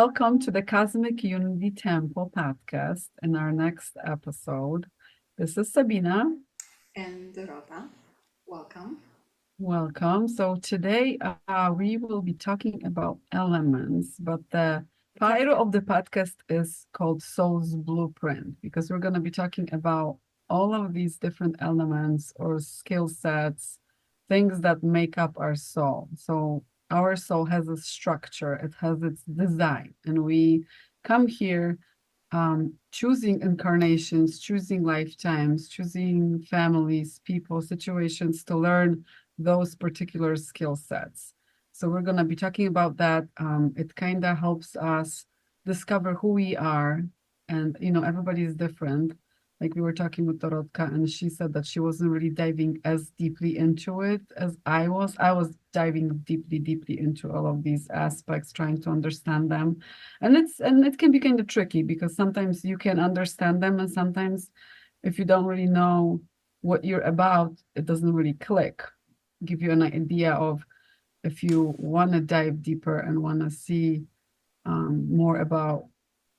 welcome to the Cosmic Unity Temple podcast in our next episode. This is Sabina. And Dorota, welcome. Welcome. So today we will be talking about elements, but the title of the podcast is called Soul's Blueprint because we're going to be talking about all of these different elements or skill sets, things that make up our soul. So our soul has a structure, it has its design, and we come here choosing incarnations, choosing lifetimes, choosing families, people, situations to learn those particular skill sets. So we're going to be talking about that. It kind of helps us discover who we are. And, everybody is different. Like we were talking with Dorotka, and she said that she wasn't really diving as deeply into it as I was. I was diving deeply, deeply into all of these aspects, trying to understand them. And it can be kind of tricky because sometimes you can understand them, and sometimes if you don't really know what you're about, it doesn't really click. Give you an idea of if you want to dive deeper and want to see more about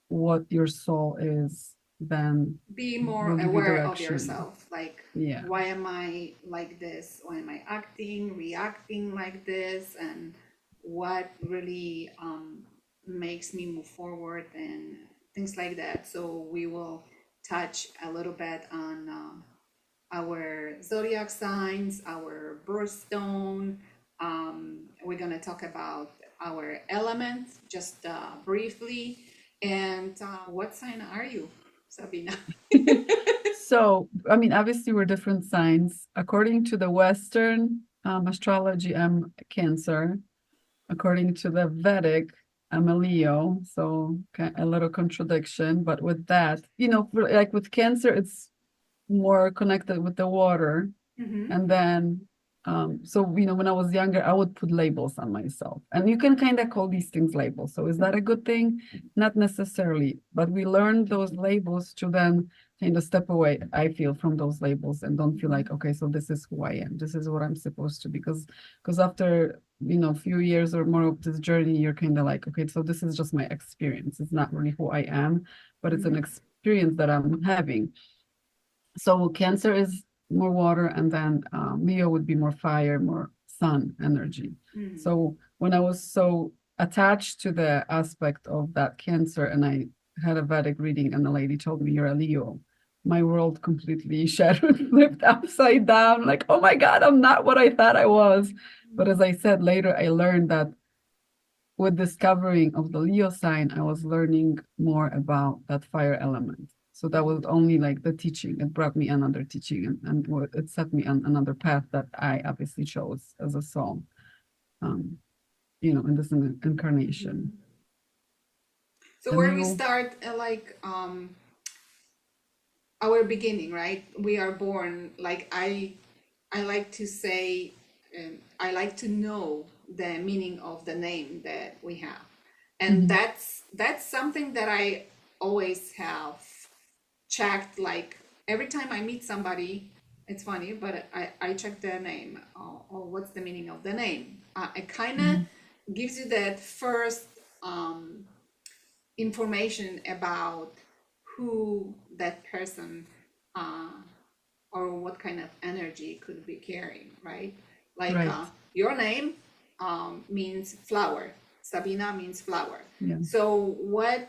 what your soul is, then Be more we'll give you aware of direction. yourself. Like, Yeah. why am I like this? Why am I acting, reacting like this? And what really makes me move forward and things like that. So, we will touch a little bit on our zodiac signs, our birthstone. We're going to talk about our elements just briefly. And what sign are you, Sabina? So, I mean, obviously, we're different signs. According to the Western astrology, I'm Cancer. According to the Vedic, I'm a Leo. So, a little contradiction. But with that, like with Cancer, it's more connected with the water. Mm-hmm. And then, so, when I was younger, I would put labels on myself. And you can kind of call these things labels. So, is that a good thing? Not necessarily. But we learn those labels to then kind of step away, I feel, from those labels and don't feel like, okay, so this is who I am. This is what I'm supposed to be. Because after, a few years or more of this journey, you're kind of like, okay, so this is just my experience. It's not really who I am, but it's an Mm-hmm. experience that I'm having. So Cancer is more water, and then Leo would be more fire, more sun energy. Mm-hmm. So when I was so attached to the aspect of that Cancer, and I had a Vedic reading, and the lady told me you're a Leo, my world completely shattered, flipped upside down. Like, oh my God, I'm not what I thought I was. But as I said later, I learned that with discovering of the Leo sign, I was learning more about that fire element. So that was only like the teaching. It brought me another teaching, and it set me on another path that I obviously chose as a soul, um, in this Mm-hmm. incarnation. So And where we you, start, our beginning, right? We are born. Like I like to say, I like to know the meaning of the name that we have, and Mhm. that's something that I always have checked. Like every time I meet somebody, it's funny, but I check their name. Or what's the meaning of the name? It kind of Mhm. gives you that first information about who that person uh, or what kind of energy could be carrying, right? Like Right. your name means flower. Sabina means flower. Yeah. So what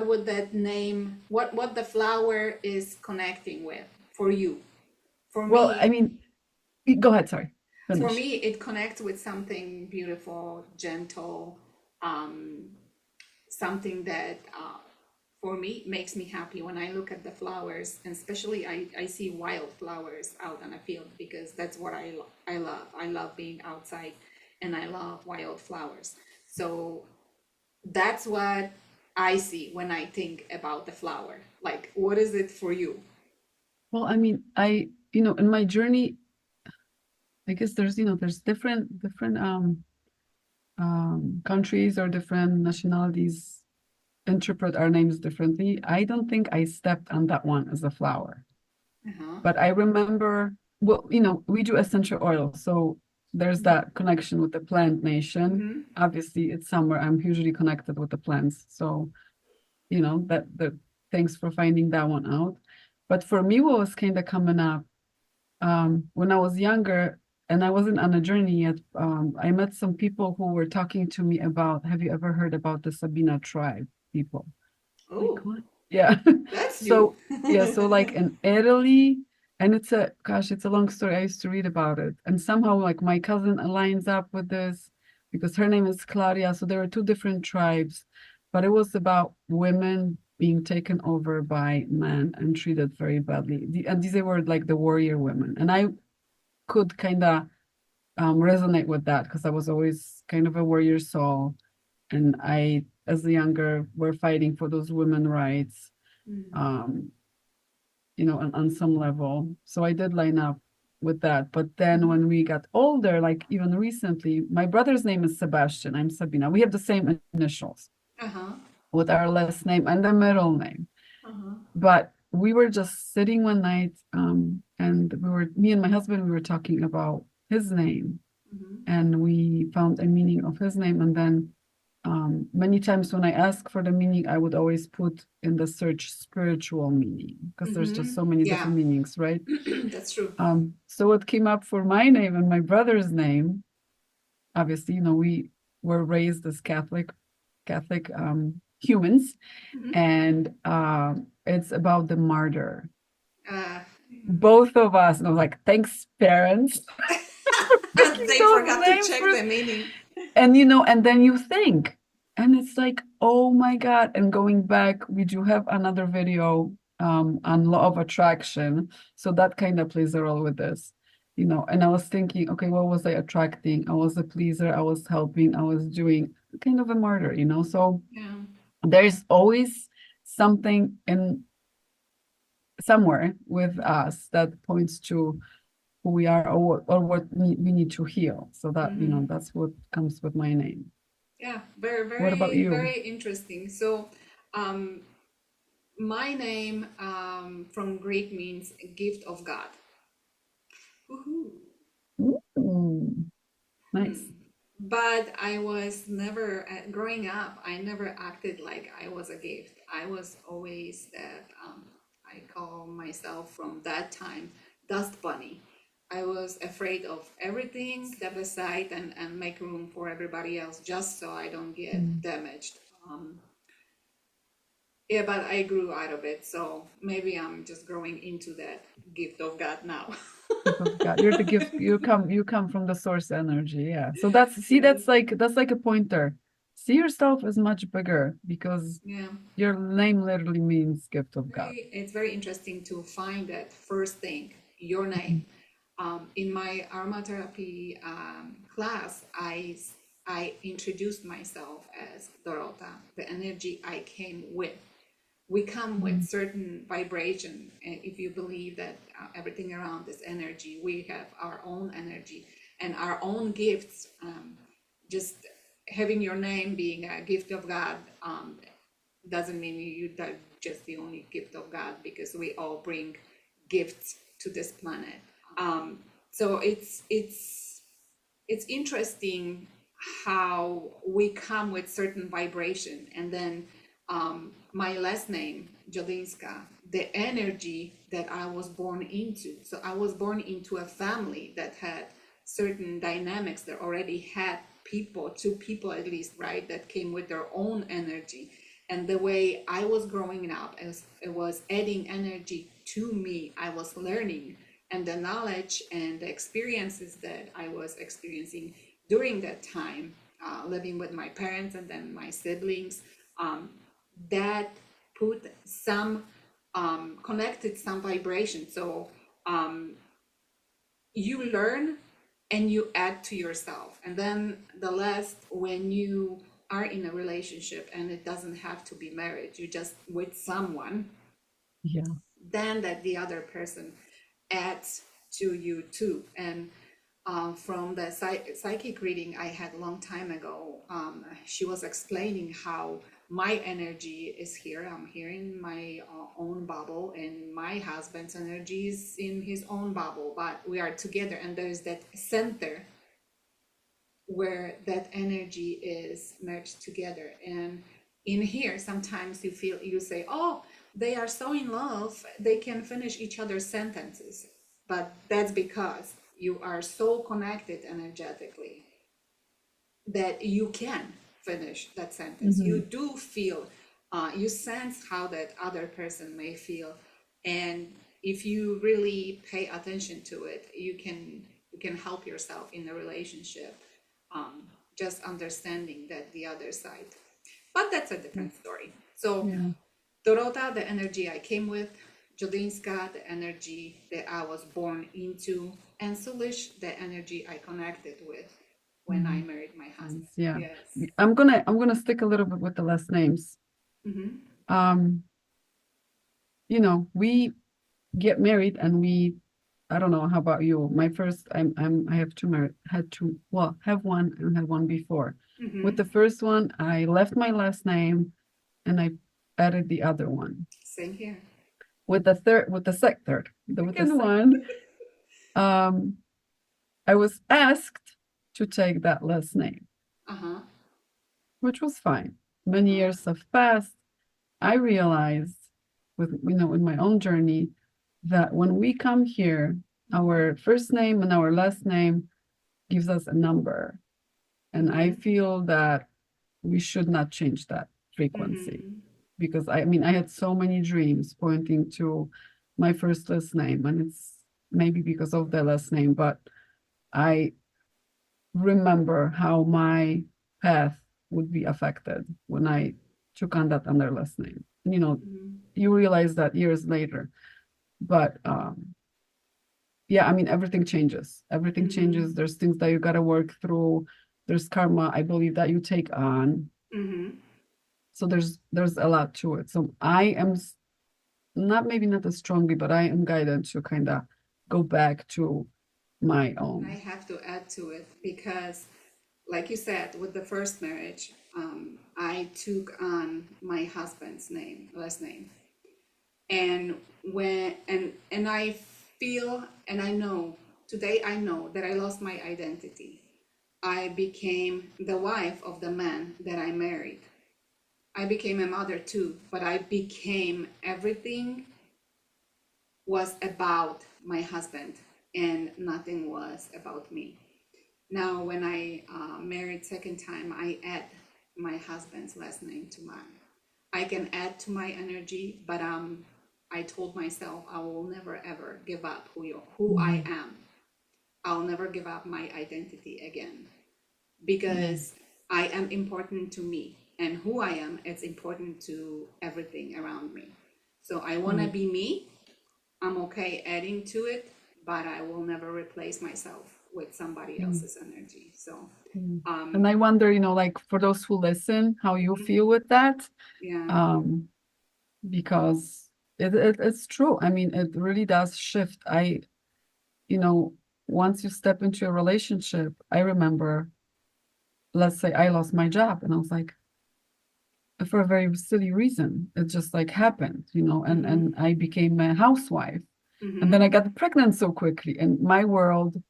would that name? What the flower is connecting with for you? For Well, I me, mean, go ahead. Sorry. for Finish. me, it connects with something beautiful, gentle, um, something that for me makes me happy when I look at the flowers, and especially I see wild flowers out on a field because that's what I love. I love being outside and I love wild flowers. So that's what I see when I think about the flower. Like, what is it for you? Well, I mean, in my journey, I guess there's different countries or different nationalities interpret our names differently. I don't think I stepped on that one as a flower, Uh-huh. but I remember, well, we do essential oils. So there's that connection with the plant nation. Mm-hmm. Obviously, it's somewhere I'm hugely connected with the plants. So, that the thanks for finding that one out. But for me, what was kind of coming up when I was younger and I wasn't on a journey yet, I met some people who were talking to me about, have you ever heard about the Sabina tribe people? Like Oh, what? Yeah. that's new. So yeah, so like in Italy, and it's a long story. I used to read about it. And somehow like my cousin aligns up with this because her name is Claudia. So there were two different tribes, but it was about women being taken over by men and treated very badly. And these were like the warrior women. And I could kind of resonate with that because I was always kind of a warrior soul. And I, as a younger, were fighting for those women rights, Mm-hmm. um, on some level. So I did line up with that. But then when we got older, like even recently, my brother's name is Sebastian. I'm Sabina. We have the same initials Uh-huh. with our last name and the middle name. Uh-huh. But we were just sitting one night, and me and my husband, we were talking about his name, Mm-hmm. and we found a meaning of his name. And then many times when I ask for the meaning, I would always put in the search spiritual meaning because there's Mm-hmm. just so many Yeah, different meanings, right? that's true. So what came up for my name and my brother's name, obviously, we were raised as Catholic humans, Mm-hmm. and it's about the martyr. Uh, Both of us, and I was like, thanks, parents, picking they those forgot to names check for. the meaning. And then you think, and it's like, oh my God. And going back, we do have another video on law of attraction. So that kind of plays a role with this, and I was thinking, okay, what was I attracting? I was a pleaser, I was helping, I was doing kind of a martyr. So Yeah. there's always something in somewhere with us that points to who we are or what we need to heal. So that, Mm-hmm. that's what comes with my name. Yeah, very, What about very, you? very interesting. So, um, my name from Greek means gift of God. Woohoo. Mm, Hmm. nice. But I was never, growing up, I never acted like I was a gift. I was always that, I call myself from that time, dust bunny. I was afraid of everything, step aside and make room for everybody else just so I don't get Mm, damaged. Um, yeah, but I grew out of it. So maybe I'm just growing into that gift of God now. gift of God. You're the gift. You come from the source energy. Yeah. So that's see, Yes. that's like a pointer. See yourself as much bigger because Yeah. your name literally means gift of God. It's very interesting to find that first thing, your name. In my aromatherapy class, I introduced myself as Dorota, the energy I came with. We come with Mhm. certain vibration. And if you believe that everything around is energy, we have our own energy and our own gifts. Just having your name being a gift of God doesn't mean that just the only gift of God, because we all bring gifts to this planet. So it's interesting how we come with certain vibration, and then my last name Jolinska, the energy that I was born into. So I was born into a family that had certain dynamics, that already had people, two people at least, right, that came with their own energy. And the way I was growing up, as it was adding energy to me, I was learning, and the knowledge and the experiences that I was experiencing during that time, living with my parents and then my siblings, that put some connected some vibration. So you learn and you add to yourself. And then the last, when you are in a relationship, and it doesn't have to be marriage, you just with someone, Yeah. then that the other person adds to you too. And from the psychic reading I had a long time ago, she was explaining how my energy is here. I'm here in my own bubble, and my husband's energy is in his own bubble, but we are together, and there's that center where that energy is merged together. And in here, sometimes you say, oh, they are so in love, they can finish each other's sentences. But that's because you are so connected energetically that you can finish that sentence. You do feel, you sense how that other person may feel, and if you really pay attention to it, you can help yourself in the relationship, just understanding that the other side. But that's a different story. So Yeah. Dorota, the energy I came with, Jodinska, the energy that I was born into, and Sulish, the energy I connected with when I married my husband. Nice. Yeah. Yes. I'm gonna stick a little bit with the last names. Mm-hmm. Um, we get married and I don't know how about you. My first I have two married had two, well, have one and had one before. With Mm-hmm. the first one, I left my last name and I added the other one. Same here. With the second one, um, I was asked to take that last name, Uh-huh. which was fine. Many Uh-huh. years have passed. I realized in my own journey that when we come here, our first name and our last name gives us a number. And I Mm-hmm. feel that we should not change that frequency Mm-hmm. because I had so many dreams pointing to my first last name, and it's maybe because of the last name, but I remember how my path would be affected when I took on that under last name. Mm-hmm. You realize that years later, but yeah, everything changes. Everything Mm-hmm. changes. There's things that you got to work through. There's karma, I believe, that you take on. Mm-hmm. So there's a lot to it. So I am not, maybe not as strongly, but I am guided to kind of go back to my I own. have to add to it because, like you said, with the first marriage, I took on my husband's last name, and I feel and I know today I know that I lost my identity. I became the wife of the man that I married. I became a mother too, but I became everything was about my husband and nothing was about me. Now, when I married second time, I add my husband's last name to mine. I can add to my energy, but I told myself I will never ever give up who I Mhm. am. I'll never give up my identity again Yeah. because I am important to me, and who I am, it's important to everything around me. So I want to Right. be me. I'm okay adding to it, but I will never replace myself with somebody Mm. else's energy. So, Mm. And um, I wonder, like for those who listen, how you feel with that. yeah. Um, because it's true. It really does shift. You know, once you step into a relationship, I remember, let's say I lost my job, and I was like, for a very silly reason. It just like happened, and Mm-hmm. I became a housewife. And then Mm-hmm. I got pregnant so quickly, and my world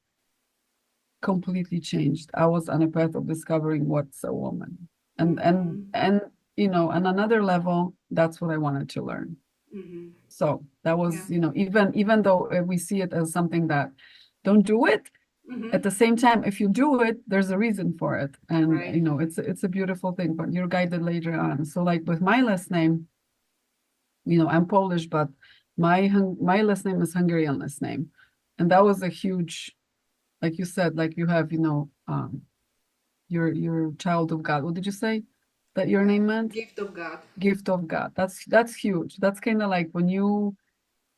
completely changed. I was on a path of discovering what's a woman. And and Mm-hmm. and on another level, that's what I wanted to learn. Mm-hmm. So that Yeah. was, even though we see it as something that don't do it, at Mm-hmm. the same time, if you do it, there's a reason for it. And Right. it's a beautiful thing, but you're guided later on. So like with my last name, I'm Polish, but my last name is Hungarian last name. And that was a huge, like you said, like you have, you're child of God. What did you say that your Yeah. name meant? Gift of God. Gift of God. That's huge. That's kind of like when you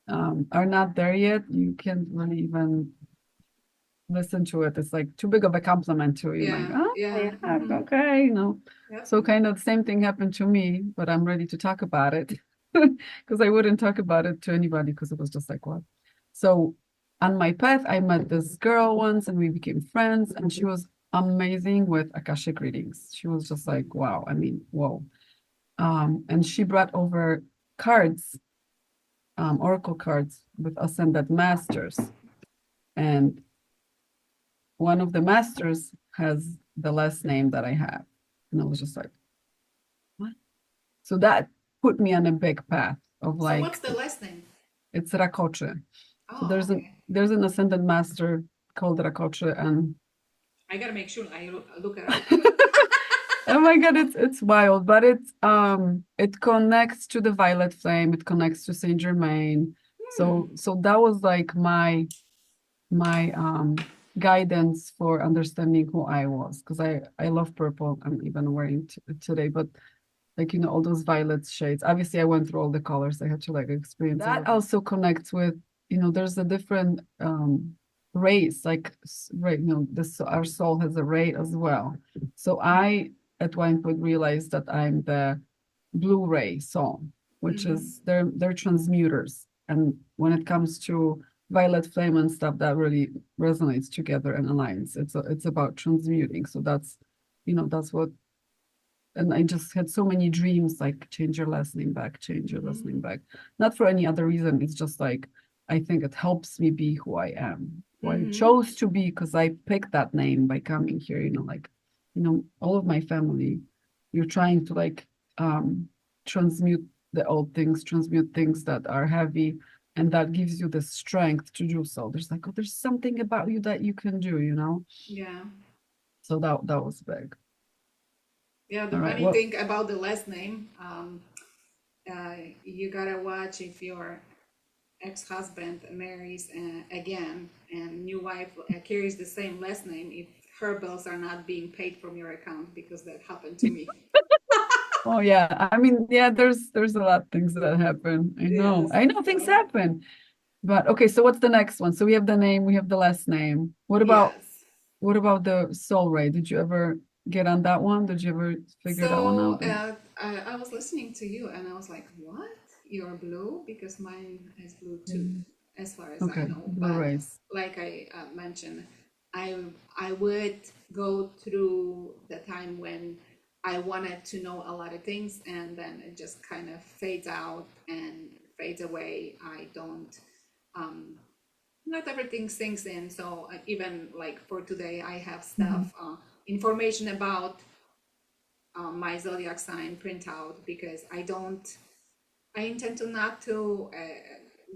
are not there yet, you can't really even listen to it. It's like too big of a compliment to you. Like, Yeah. oh Yeah. yeah, Mm-hmm. okay, Yep. So kind of the same thing happened to me, but I'm ready to talk about it because I wouldn't talk about it to anybody because it was just like what. So on my path, I met this girl once and we became friends, and she was amazing with Akashic readings. She was just like, wow. Whoa. And she brought over cards, oracle cards with ascended masters. And one of the masters has the last name that I have. And I was just like, what? So that put me on a big path of So what's like, the last name? it's Rakoczy. So Oh, okay. there's an ascended master called Rakoczy, and I gotta make sure I look it up. oh my God, it's wild, but it connects to the violet flame, it connects to Saint Germain. Hmm. So that was like my guidance for understanding who I was, because I love purple. I'm even wearing today, but like all those violet shades. Obviously, I went through all the colors. I had to like experience that. Also connects with there's a different rays, like right, this our soul has a ray as well. So I at one point realized that I'm the blue ray soul, which Mm-hmm. is they're transmuters, and when it comes to violet flame and stuff, that really resonates together and aligns. It's about transmuting. So that's what. And I just had so many dreams, like change your last name back, change your last name Mm-hmm. back. Not for any other reason. It's just like I think it helps me be who I am, who I Mm-hmm. chose to be, because I picked that name by coming here. Like, all of my family, you're trying to like transmute the old things, transmute things that are heavy, and that gives you the strength to do so. There's like, oh, there's something about you that you can do. Yeah. So that was big. Yeah, the All right. funny Well, thing about the last name, you gotta watch if your ex-husband marries again and new wife carries the same last name, if her bills are not being paid from your account, because that happened to me. oh yeah, I mean, yeah, there's a lot of things that happen. I know. Yes. I know things So, happen. But okay, so what's the next one? So we have the name, we have the last name. yes. What about the soul ray? Did you ever get on that one? Did you ever figure that one So out? I was listening to you and I was like, what? You're blue? Because mine is blue too, Mm, as far as I okay, know. blue But rays. like I mentioned, I I would go through the time when I wanted to know a lot of things, and then it just kind of fades out and fades away. I don't not everything sinks in. So even like for today, I have Mhm. stuff, information about my zodiac sign printout, because I intend to not to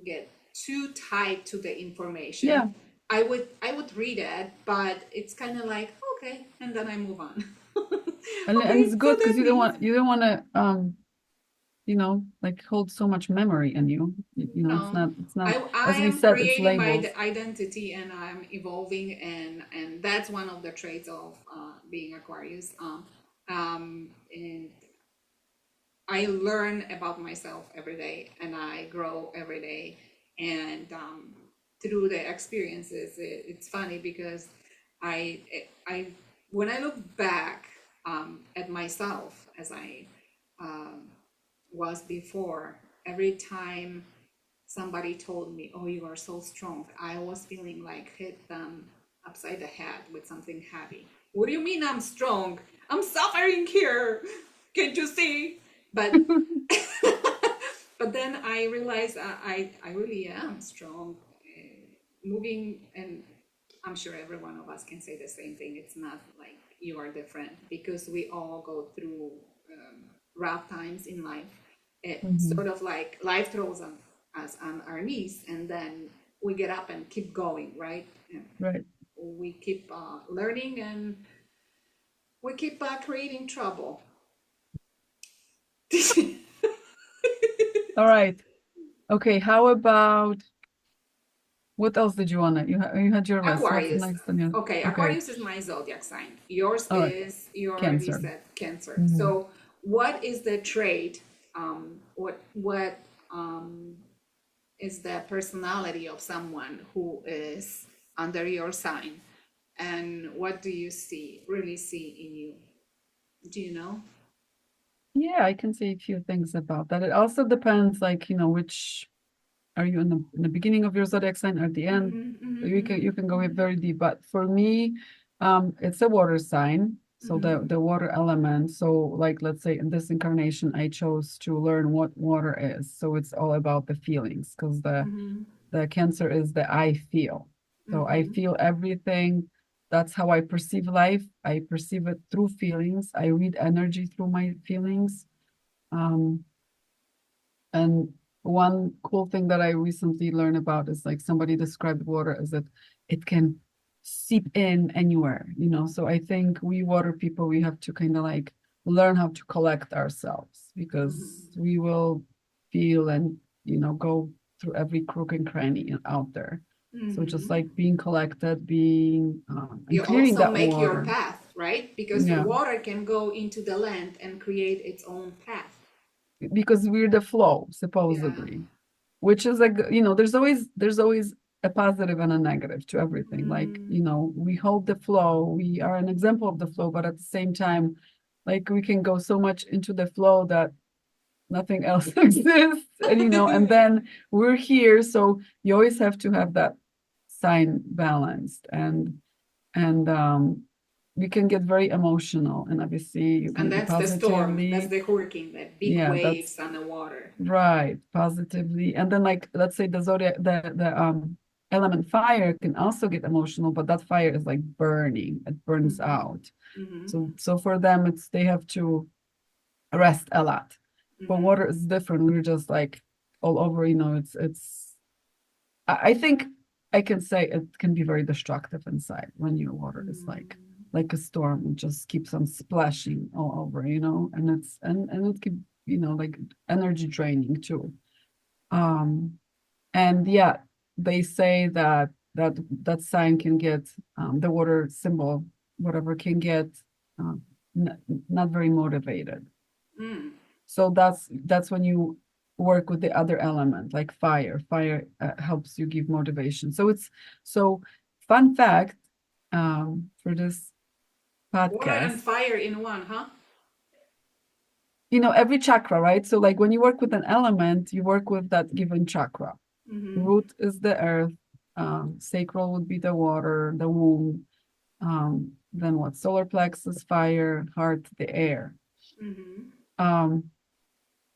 get too tied to the Yeah, information. I would read it, but it's kind of like, okay, and then I move on. and Okay, it's so good because that means you don't want to like hold so much memory in you. no. It's not I as we am said, it's creating my labels. identity and I'm evolving, and that's one of the traits of being Aquarius. And I learn about myself every day and I grow every day. And through the experiences, it's funny because I, I, when I look back at myself as I um, was before, every time somebody told me, "Oh, you are so strong," I was feeling like hit them upside the head with something heavy. What do you mean I'm strong? I'm suffering here. Can't you see? But but then I realized I really am strong. Moving, and I'm sure every one of us can say the same thing. It's not like you are different, because we all go through rough times in life. It's Mhm. sort of like life throws us on our knees, and then we get up and keep going, right? And Right. we keep learning, and we keep creating trouble. All right. Okay, how about what else did you want to? You had your list. What's Aquarius. next on your? Okay, Okay. Aquarius is my zodiac sign. Yours All right. is, you already Cancer. said Cancer. Hmm. So, what is the trait? What is the personality of someone who is under your sign, and what do you really see in you? Do you know? Yeah, I can say a few things about that. It also depends, like, which are you in the beginning of your zodiac sign or at the end? Mm-hmm, So mm-hmm, you can go very deep. But for me, it's a water sign. So mm-hmm, the water element. So like let's say in this incarnation, I chose to learn what water is. So it's all about the feelings, because the mm-hmm, Cancer is the I feel. So I mm-hmm, feel everything. that's how I perceive life. I perceive it through feelings. I read energy through my feelings. Um, and one cool thing that I recently learned about is like somebody described water as that it can seep in anywhere, you know. So I think we water people, we have to kind of like learn how to collect ourselves because Mm-hmm. we will feel and, you know, go through every crook and cranny out there. So just Mm-hmm. like being collected, being and You clearing also that make your water. path, right? Because the Yeah. water can go into the land and create its own path. Because we're the flow Yeah. supposedly, which is like, you know, there's always a positive and a negative to everything. Like, Mm, you know, we hold the flow, we are an example of the flow, but at the same time, like we can go so much into the flow that nothing else exists. And you know, and then we're here, so you always have to have that sign balanced. And we can get very emotional, and obviously you and can be that's the storm. That's positively. the hurricane, that big Yeah, that's waves on the water. right, positively. And then like let's say the zodiac, the element fire can also get emotional, but that fire is like burning, it burns Mm-hmm. out. Mm-hmm. So for them it's they have to rest a lot. But Mm-hmm. water is different. We're just like all over, you know, it's I think I can say it can be very destructive inside when your water is like a storm. It just keeps on splashing all over, you know, and it can, you know, like energy draining too. Um, and yeah, they say that that sign can get the water symbol, whatever, can get um, n not very motivated. Mm. So that's when you work with the other element, like fire. Fire helps you give motivation. So fun fact for this Water and podcast, fire in one, huh? you know, every chakra, right? So like when you work with an element, you work with that given chakra. Mm-hmm. Root is the earth, sacral would be the water, the womb. Then what? Solar plexus, fire, heart, the air. Mm-hmm. Um,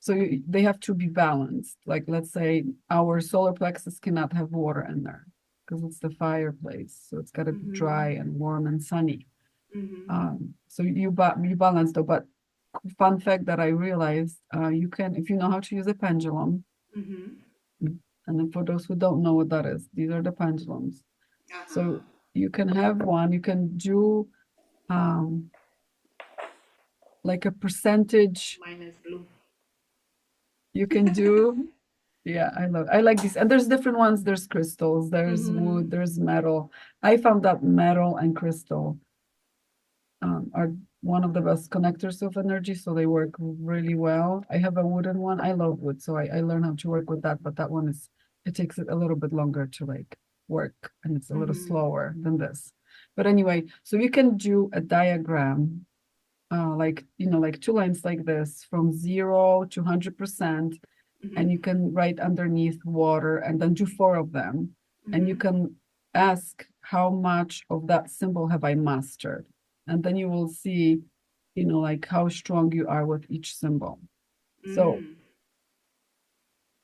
so they have to be balanced. Like let's say our solar plexus cannot have water in there because it's the fireplace. So it's got to be Mm-hmm. dry and warm and sunny. Mm-hmm. So you balance though. But fun fact that I realized, you can, if you know how to use a pendulum, Mm-hmm. and then for those who don't know what that is, these are the pendulums. Uh-huh. So you can have one, you can do um, like a percentage, Mine is blue. you can do, yeah, I like these. And there's different ones. There's crystals, there's Mm-hmm. wood, there's metal. I found that metal and crystal are one of the best connectors of energy, so they work really well. I have a wooden one. I love wood, so I learned how to work with that, but that one is, it takes it a little bit longer to like work, and it's a little Mm-hmm. slower than this. But anyway, so you can do a diagram, like, you know, like two lines like this from 0 to 100%, and Mm-hmm. you can write underneath water and then do four of them. And you Mm-hmm. can ask how much of that symbol have I mastered? And then you will see, you know, like how strong you are with each symbol. So Mm.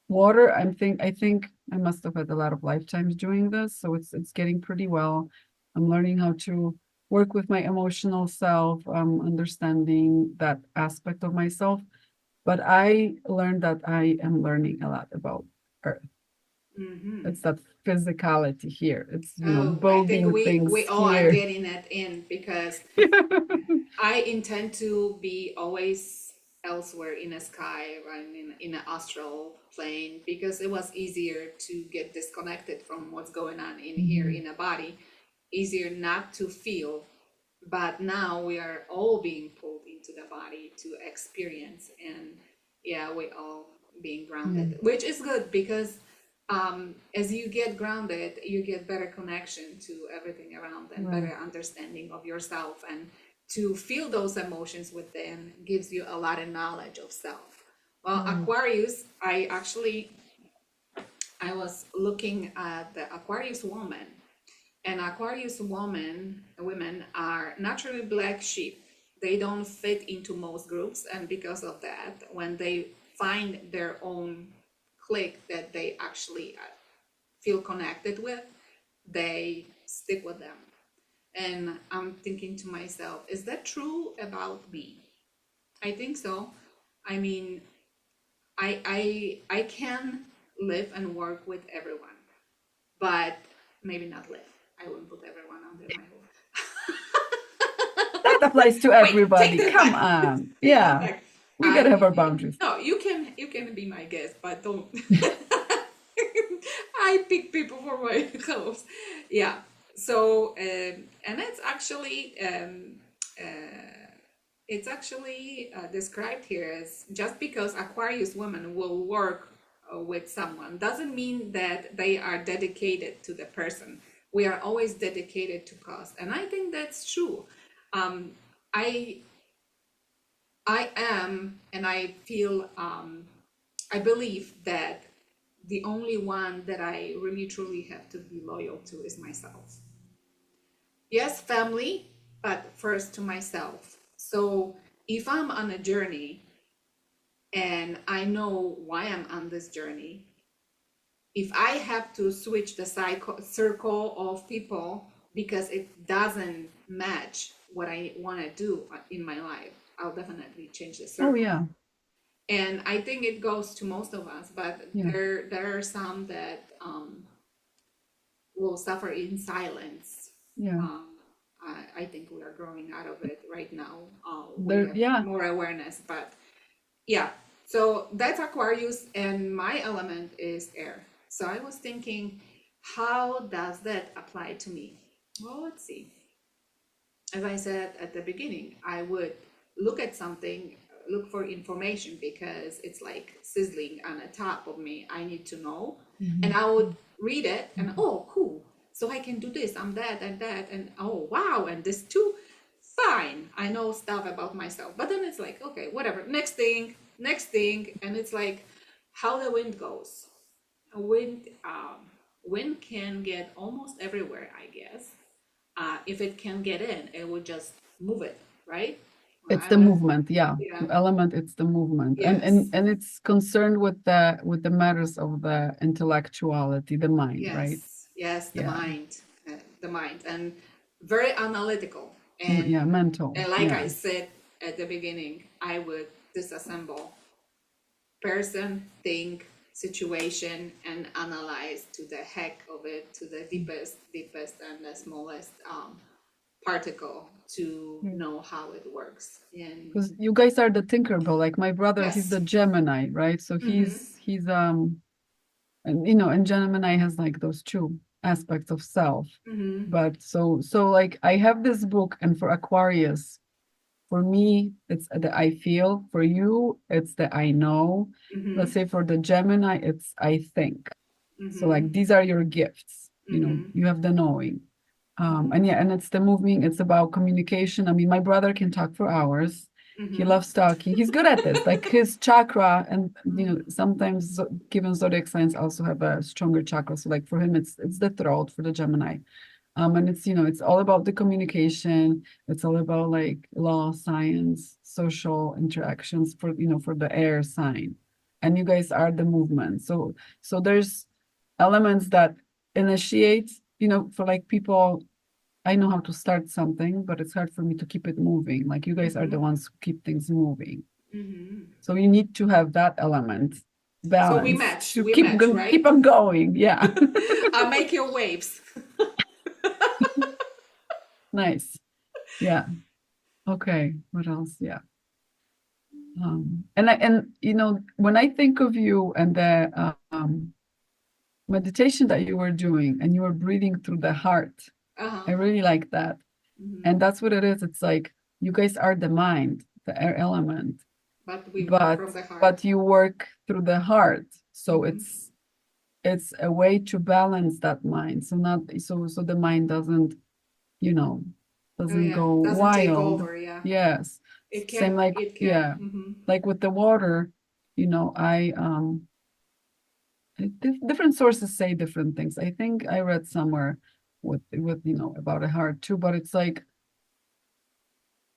water, I think I must have had a lot of lifetimes doing this. So it's getting pretty well. I'm learning how to work with my emotional self, understanding that aspect of myself. But I learned that I am learning a lot about Earth. Mm-hmm. It's that physicality here. It's, you know, Oh, I think building we things all are here. getting that in because I intend to be always elsewhere in the sky, right, in an astral plane, because it was easier to get disconnected from what's going on in here Mhm. in a body, easier not to feel. But now we are all being pulled into the body to experience, and yeah, we all being Yeah, grounded, which is good because as you get grounded, you get better connection to everything around and right, better understanding of yourself. And to feel those emotions within gives you a lot of knowledge of self. Well, right. Aquarius, I was looking at the Aquarius woman, and Aquarius women are naturally black sheep. They don't fit into most groups, and because of that, when they find their own clique that they actually feel connected with, they stick with them. And I'm thinking to myself, is that true about me? I think so. I mean, I can live and work with everyone, but maybe not live. I wouldn't put everyone under my That roof. applies to Wait, take everybody. this Come back. on. Take this Yeah. back. We gotta have I our boundaries. no, you can be my guest, but don't. I pick people for my clothes. Yeah. So and it's actually described here as just because Aquarius women will work with someone doesn't mean that they are dedicated to the person. We are always dedicated to cause, and I think that's true. Um, I I am, and I feel, I believe that the only one that I really truly have to be loyal to is myself. Yes, family, but first to myself. So if I'm on a journey and I know why I'm on this journey, if I have to switch the circle of people because it doesn't match what I want to do in my life, I'll definitely change the Oh circle. yeah. And I think it goes to most of us, but Yeah. there are some that will suffer in silence. Yeah. I think we are growing out of it right now. We There have yeah. more awareness, but yeah. So that's Aquarius, and my element is air. So I was thinking, how does that apply to me? Well, let's see. As I said at the beginning, I would look at something, look for information because it's like sizzling on the top of me. I need to know. And I would read it and, oh, cool. So I can do this, I'm that and that. And oh, wow. And this too. Fine. I know stuff about myself. But then it's like, okay, whatever. Next thing, next thing. And it's like how the wind goes. Wind, wind can get almost everywhere, I guess. If it can get in, it would just move it, right? It's I the was, movement, yeah. yeah, The element, it's the movement. And yes, it's concerned with the matters of the intellectuality, the mind, right? yes, yes, Yeah. the mind, and very analytical. Yeah, mental. And like I Yeah. said at the beginning, I would disassemble person, thing, situation, and analyze to the heck of it, to the deepest, and the smallest particle to know how it works. And Because you guys are the Tinkerbell. Like my brother, he's yes, the Gemini, right? So mm-hmm, he's and and Gemini has like those two aspects of self. mm-hmm, But so like I have this book, and for Aquarius, for me, it's the I feel. For you, it's the I know. mm-hmm, Let's say for the Gemini, it's I think. So mm-hmm, like these are your gifts. mm-hmm, You have the knowing. mm-hmm, And yeah, and it's the moving, it's about communication. I mean, my brother can talk for hours. He mm-hmm, loves talking. He's good at this. Like his chakra, and sometimes given zodiac signs also have a stronger chakra. So like for him, it's the throat for the Gemini. And it's it's all about the communication. It's all about like law, science, social interactions for for the air sign. And you guys are the movement. So there's elements that initiate, for like people. I know how to start something, but it's hard for me to keep it moving. Like you guys are the mm-hmm, ones who keep things moving. mm-hmm. So you need to have that element So balanced to we match, keep right? on going. Yeah. I'll make your waves. Nice. Yeah. Okay. What else? Yeah. And when I think of you and the meditation that you were doing and you were breathing through the heart, Uh-huh. I really like that. Mm-hmm. And that's what it is. It's like you guys are the mind, the air element, But we work but from the heart. but you work through the heart. So Mm-hmm. it's a way to balance that mind. So not so the mind you know, Oh doesn't yeah, go doesn't take wild. over. Yeah, Yes. it Same can. like, It can. yeah, Mm-hmm. like with the water, I different sources say different things. I think I read somewhere with about a heart too, but it's like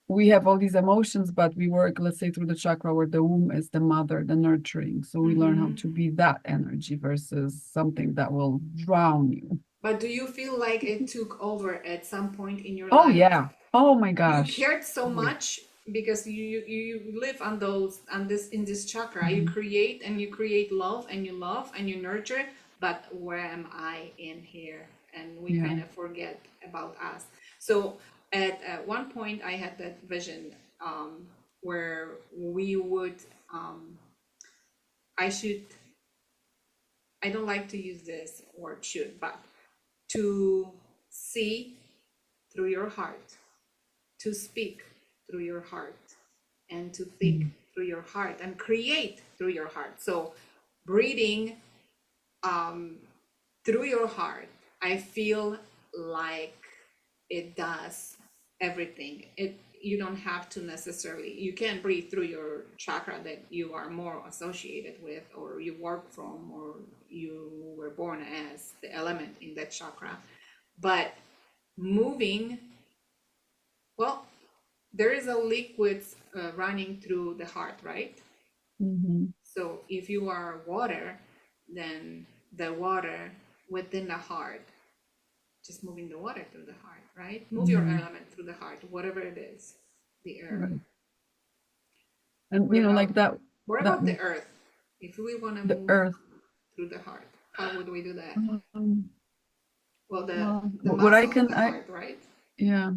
we have all these emotions, but we work, let's say, through the chakra where the womb is the mother, the nurturing. So we learn how Mm-hmm. to be that energy versus something that will drown you. But do you feel like it took over at some point in your Oh life? yeah. Oh my You gosh. cared so Oh yeah. much because you live on those on this in this chakra. You Mhm. create and you create love and you nurture. But where am I in here? And we Yeah. kind of forget about us. So at one point, I had that vision where we would. Um, I should. I don't like to use this word should, but to see through your heart, to speak through your heart, and to think Mhm. through your heart and create through your heart. So breathing through your heart, I feel like it does everything. It you don't have to necessarily, you can breathe through your chakra that you are more associated with or you work from or you were born as the element in that chakra. But moving, well, there is a liquid running through the heart, right? Mhm. So if you are water, then the water within the heart, just moving the water through the heart, right? Move your Mhm. element through the heart, whatever it is, the earth. Right. And What you know, about like that what that about the earth? If we want to the move earth. through the heart, how would we do that? Um, Well, well, the what I muscle of can the I heart, right? yeah,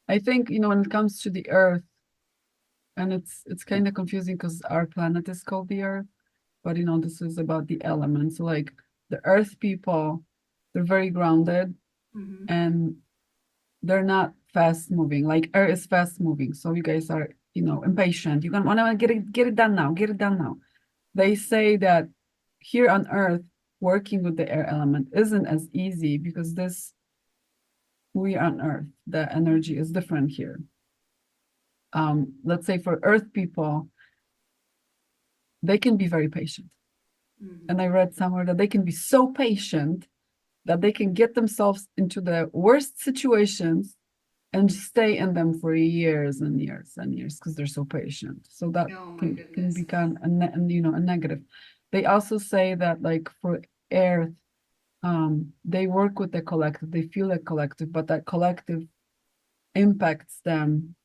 I think, when it comes to the earth, and it's kind of confusing because our planet is called the earth, but this is about the elements. Like the earth people, they're very grounded Mm-hmm. and they're not fast moving. Like air is fast moving. So you guys are, impatient. You want to get it done now, get it done now. They say that here on earth, working with the air element isn't as easy because we on earth, the energy is different here. Let's say for earth people, they can be very patient. And I Mm-hmm. read somewhere that they can be so patient that they can get themselves into the worst situations and stay in them for years and years and years because they're so patient. So that Oh my can goodness. become a negative. They also say that like for earth, they work with the collective, they feel a collective, but that collective impacts them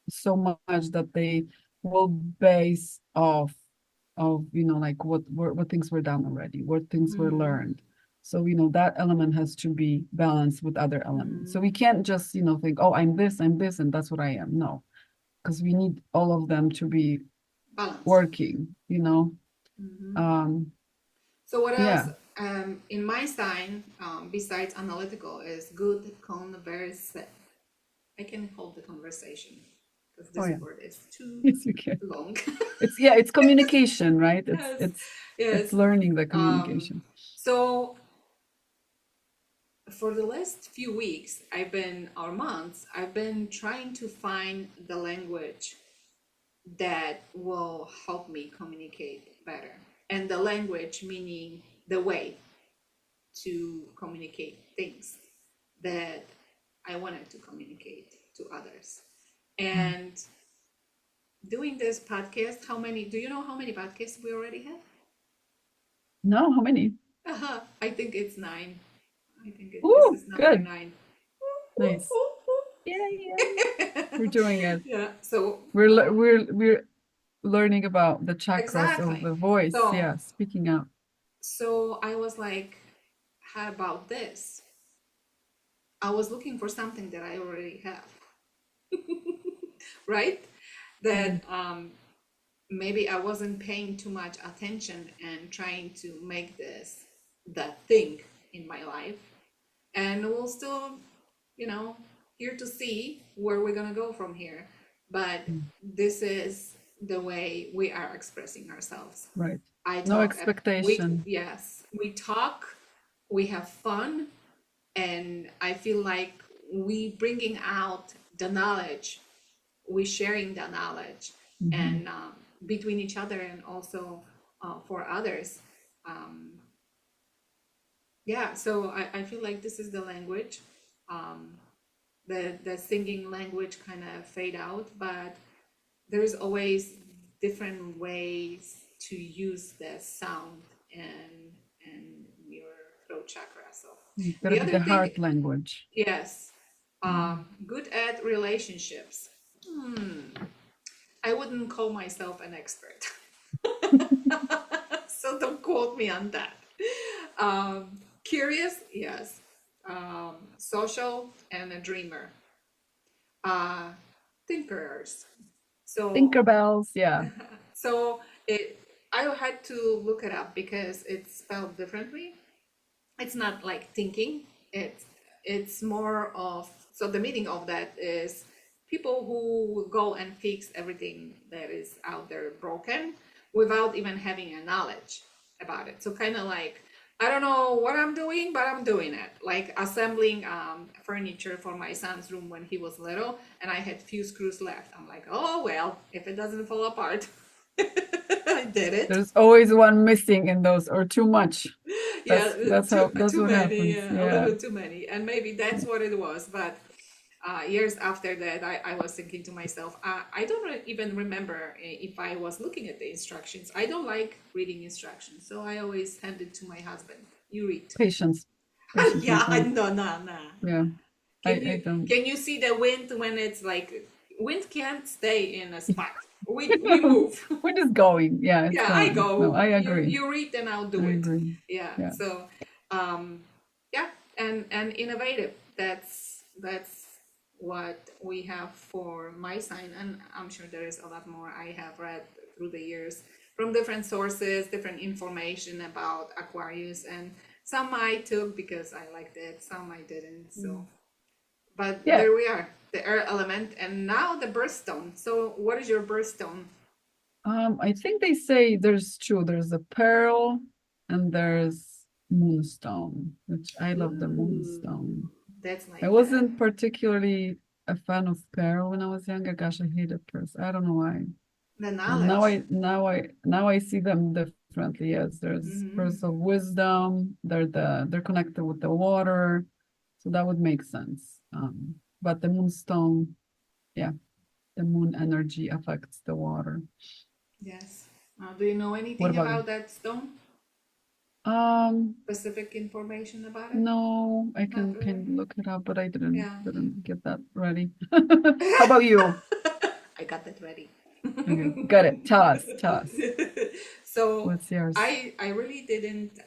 so much that they will base off of like what things were done already, what things were Mm-hmm. learned. So that element has to be balanced with other elements. So Mm-hmm. we can't just think, oh, I'm this and that's what I am. No, because we need all of them to be Balance. working. Mm-hmm. um So what else yeah. in my sign, besides analytical, is good converse? I can hold the conversation because Oh this yeah. word is too Yes, you can. long. It's communication, right? it's Yes, it's it's yes. learning the Um, communication. so for the last few weeks, or months, I've been trying to find the language that will help me communicate better. And the language meaning the way to communicate things that I wanted to communicate to others. Mm. And doing this podcast, do you know how many podcasts we already have? No, how many? I think it's nine. This Ooh, is number good. nine. Nice. Yeah, yeah, yeah. We're doing it. Yeah, so We're learning about the chakras of exactly. the voice. So, Yeah, speaking out. so I was like, how about this? I was looking for something that I already have, right? Mm, That maybe I wasn't paying too much attention and trying to make this the thing in my life. And we'll still, you know, here to see where we're gonna go from here. But mm, this is the way we are expressing ourselves. right. I No talk, expectation. yes, we talk, we have fun, and I feel like we bringing out the knowledge, we sharing the knowledge, Hmm. and between each other and also for others. Um, yeah, so I feel like this is the language. Um, the singing language kind of fade out, but there's always different ways to use the sound and your throat chakra. So It's gotta the be other the thing, heart language. yes, Mm. good at relationships. I wouldn't call myself an expert. So don't quote me on that. Curious, yes. Social and a dreamer. Uh, thinkers. So Tinkerbells, yeah. so it I had to look it up because it's spelled differently. It's not like thinking. It's more of, so the meaning of that is people who go and fix everything that is out there broken without even having a knowledge about it. So kind of like, I don't know what I'm doing, but I'm doing it. Like assembling furniture for my son's room when he was little, and I had few screws left. I'm like, oh well, if it doesn't fall apart, I did it. There's always one missing in those, or too much. Yeah, That's too what many, happens. a little Yeah. bit too many, and maybe that's what it was. But years after that, I was thinking to myself, I don't even remember if I was looking at the instructions. I don't like reading instructions, so I always hand it to my husband. You read. Patience. Patience with Yeah, that. no, no, no. Yeah. I don't. Can you see the wind when it's like wind can't stay in a spot. We move. We're just going. Yeah, it's Yeah, I going. No, go. I You agree. you read and I'll I do it. agree. Yeah. Yeah. So yeah, and innovative. That's what we have for my sign, and I'm sure there is a lot more I have read through the years from different sources, different information about Aquarius, and some I took because I liked it, some I didn't. So, but Yeah. there we are, the air element, and now the birthstone. So, what is your birthstone? I think they say there's two. There's a pearl and there's moonstone, which I love the Ooh, moonstone. that's I like wasn't particularly a fan of pearl when I was younger. Gosh, I hated pearls. I don't know why. the Now knowledge. I see them differently. Yes, there's Hmm. pearls of wisdom. They're connected with the water, so that would make sense. But the moonstone, yeah, the moon energy affects the water. Yes. Do you know What anything about you? about that stone? Um, Specific information about it? no, I Not really. can look it up, but I Yeah. didn't get that ready. How about you? I got that ready. Okay, got it. Tell us, tell us. So What's yours? I really didn't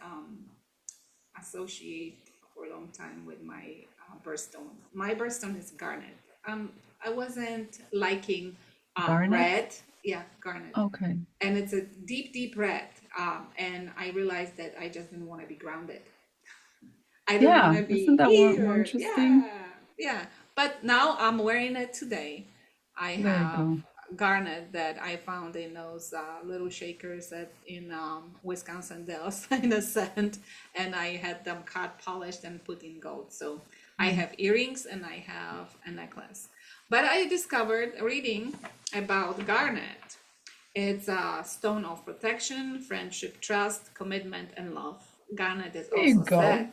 associate for a long time with my birthstone. My birthstone is garnet. I wasn't liking Garnet? red. Yeah, garnet. Okay. And it's a deep, deep red. And I realized that I just didn't want to be grounded. I didn't want Yeah, to isn't be that more here. interesting? Yeah, yeah. But now I'm wearing it today. I There you have go. garnet that I found in those little shakers at in Wisconsin Dells in a sand, and I had them cut, polished, and put in gold. So I Mm. have earrings and I have a necklace. But I discovered reading about garnet. It's a stone of protection, friendship, trust, commitment, and love. Garnet is There you also go. said,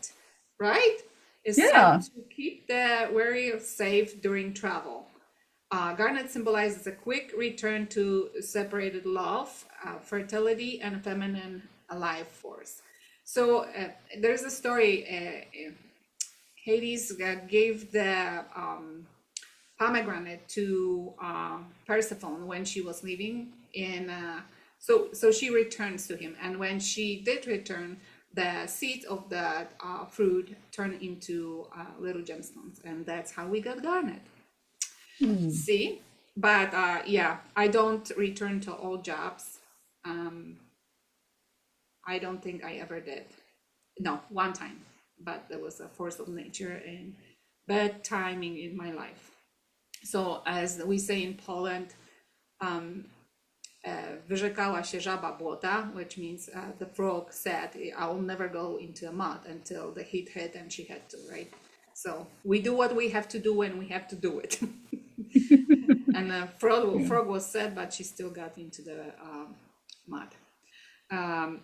right? Is said Yeah. to keep the weary safe during travel. Garnet symbolizes a quick return to separated love, fertility, and feminine life force. So there's a story. Hades gave the pomegranate to Persephone when she was leaving. So she returns to him, and when she did return, the seeds of the fruit turned into little gemstones, and that's how we got garnet. Hmm. See, but yeah, I don't return to old jobs. I don't think I ever did. No, one time, but there was a force of nature and bad timing in my life. So as we say in Poland, wyrzekała się żaba błota, which means the frog said, I will never go into a mud until the heat hit and she had to, right? So we do what we have to do when we have to do it. And the Yeah. frog was sad, but she still got into the mud.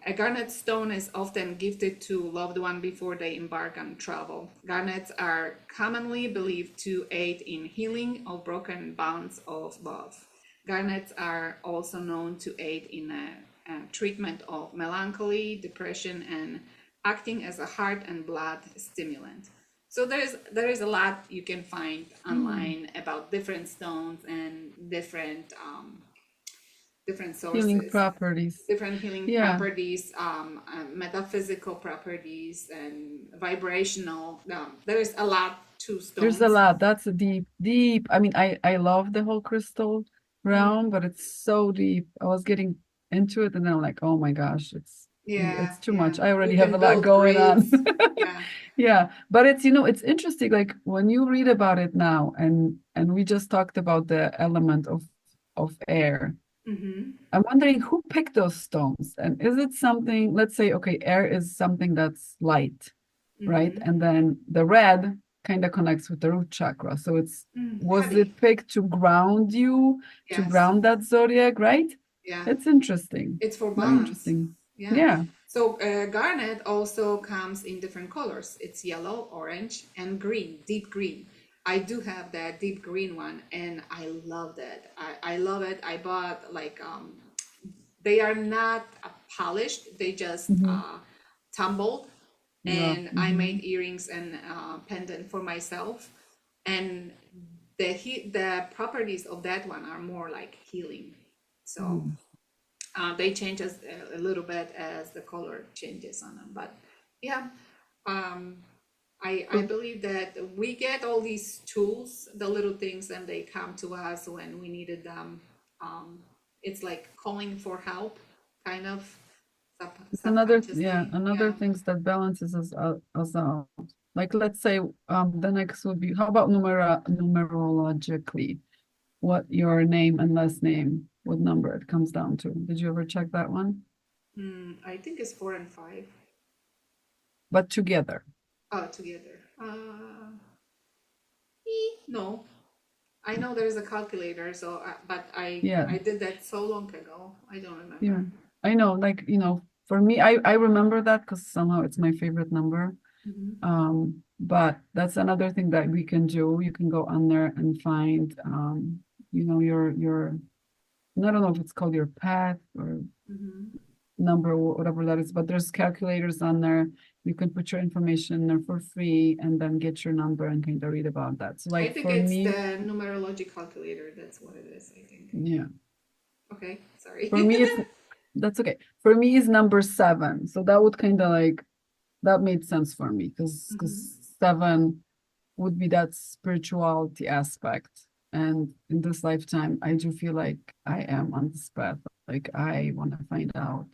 A garnet stone is often gifted to loved one before they embark on travel. Garnets are commonly believed to aid in healing of broken bonds of love. Garnets are also known to aid in a treatment of melancholy, depression, and acting as a heart and blood stimulant. So there is a lot you can find Mm. online about different stones and different Healing sources, properties. different healing Yeah. properties, metaphysical properties, and vibrational. There is a lot to There's a stones. lot. That's a deep. I mean, I love the whole crystal realm, but it's so deep. I was getting into it, and then I'm like, oh my gosh, Yeah, it's too yeah. much. I You already have a can lot build going on. grids. Yeah. Yeah, but it's it's interesting. Like when you read about it now, and we just talked about the element of air. Mm-hmm. I'm wondering who picked those stones, and is it something? Let's say, okay, air is something that's light, right? Mm-hmm. And then the red kind of connects with the root chakra. So was Heavy. it picked to ground you, to Yes. ground that zodiac, right? Yeah. It's interesting. It's for Very balance. interesting. Yeah. Yeah. So garnet also comes in different colors. It's yellow, orange, and green, deep green. I do have that deep green one, and I love that. I love it. I bought like they are not polished. They just Hmm. tumbled, Wow. and I Hmm. made earrings and pendant for myself. And the properties of that one are more like healing. So Mm. they change as a little bit as the color changes on them. But yeah, um, I So believe that we get all these tools, the little things, and they come to us when we needed them. It's like calling for help, kind of it's subconsciously. another Yeah. things that balances us out. Like let's say the next would be how about numerologically, what your name and last name, what number it comes down to. Did you ever check that one? I think it's 4 and 5. But together. Oh, together. No, I know there's a calculator, so but Yeah, I did that so long ago. I don't yeah. remember. I know, like, for me, I remember that because somehow it's my favorite number. Hmm. But that's another thing that we can do. You can go on there and find, your, I don't know if it's called your path or Hmm. number or whatever that is, but there's calculators on there. You can put your information in there for free and then get your number and kind of read about that. So I like think for it's me, the numerology calculator. That's what it is, I think. yeah, Okay, sorry. for me it's that's okay. For me is number 7. So that would kind of like that made sense for me because Hmm. 7 would be that spirituality aspect. And in this lifetime, I do feel like I am on this path. Like I want to find out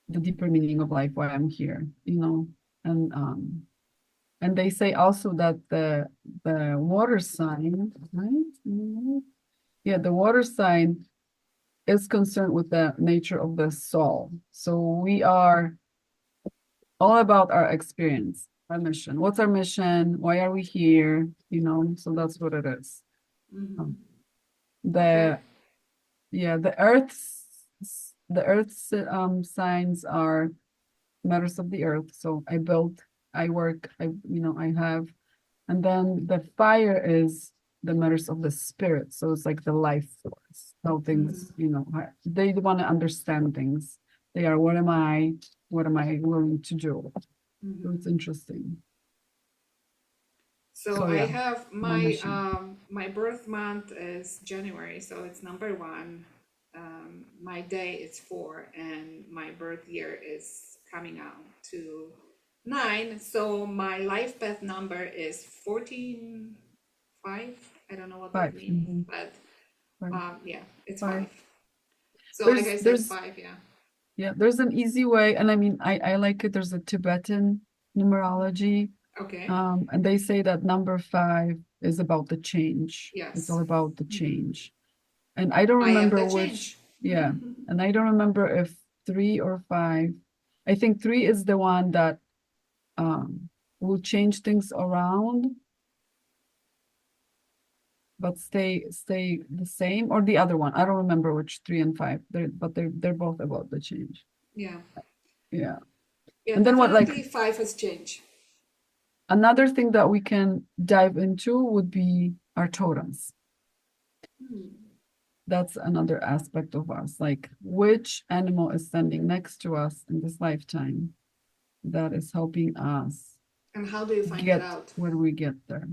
the deeper meaning of life, why I'm here. And they say also that the water sign, right? Yeah, the water sign is concerned with the nature of the soul. So we are all about our experience, our mission. What's our mission? Why are we here? So that's what it is. Um, Hmm. Okay. the yeah, the earth's signs are matters of the earth. So I built, I work, I have, and then the fire is the matters of the spirit. So it's like the life force. How things, Hmm. they want to understand things. They are, what am I? What am I willing to do? So it's Hmm. interesting. So So I yeah, have my mission. my birth month is January, so it's number 1. My day is 4, and my birth year is coming out to 9. So my life path number is 14 5. I don't know what that 5. means, Mhm. but 5. yeah, it's 5. 5. So like There's I said, there's 5. Yeah. yeah, there's an easy way, and I mean I like it. There's a Tibetan numerology. Okay. And they say that number 5 is about the change. It's Yes. all about the Hmm. change. And I don't I am remember the which, change. yeah. And I don't remember if 3 or 5. I think 3 is the one that um will change things around, but stay the same, or the other one. I don't remember which 3 and 5. They're both about the change. Yeah. Yeah. Yeah, And then what, like definitely 5 has changed. another thing that we can dive into would be our totems. Hmm. That's another aspect of us, like which animal is standing next to us in this lifetime. that is helping us And how do you find that get out? where we get there.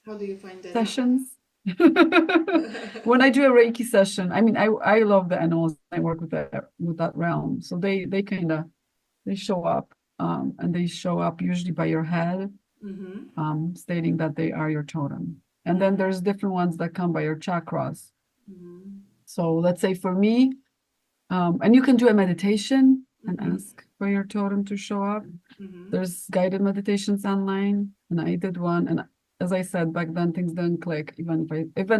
How do you find that out? Sessions. When I do a Reiki session, I mean, I love the animals. I work with that realm, so they kind of they show up, and they show up usually by your head, Mm-hmm. stating that they are your totem. And then there's different ones that come by your chakras. Mm-hmm. So let's say for me, and you can do a meditation and Mm-hmm. ask for your totem to show up. Mm-hmm. There's guided meditations online, and I did one. And as I said back then, things didn't click. Even